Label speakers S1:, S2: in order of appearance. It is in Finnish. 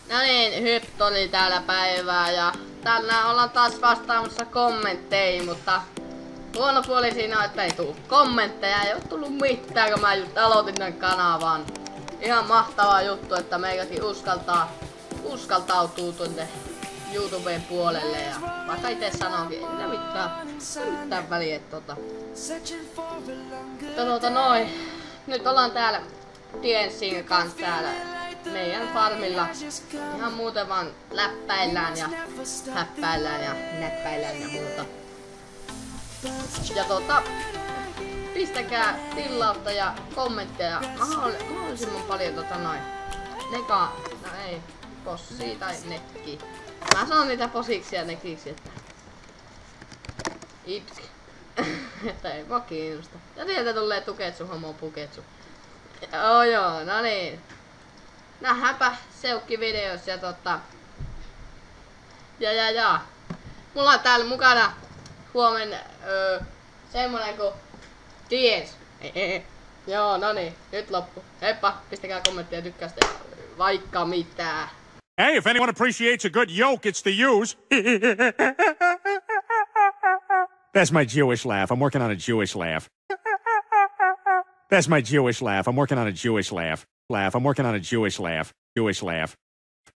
S1: No niin, Hypt oli täällä päivää ja tänään ollaan taas vastaamassa kommentteihin, mutta huono puoli siinä on, että ei tullut kommentteja, ei oo tullut mitään, kun mä just aloitin tän kanavan. Ihan mahtava juttu, että meikäkin uskaltautuu tuonne YouTuben puolelle ja vaikka ite sanonkin, ei mitään väliä, nyt ollaan täällä Diensin kanssa täällä meidän farmilla ihan muuten vaan läppäillään ja häppäillään ja näppäillään ja muuta. Ja pistäkää tilausta ja kommentteja mahdollisimman paljon no ei, possia tai nekki. Mä sanon niitä posiksi ja nekiksi, että itki. Että ei mua kiinnosta. Ja sieltä tulee Tuketsu, homo Puketsu. Joo, no niin. Nähdäänpä seukki-videossa ja. Mulla on täällä mukana huomenna semmonen kuin Diens. Joo, no niin, nyt loppu. Heippa, pistäkää kommenttia, tykkästä vaikka mitään.
S2: Hey, if anyone appreciates a good yoke, it's the use. That's my Jewish laugh. I'm working on a Jewish laugh. That's my Jewish laugh. I'm working on a Jewish laugh. I'm working on a Jewish laugh. Jewish laugh.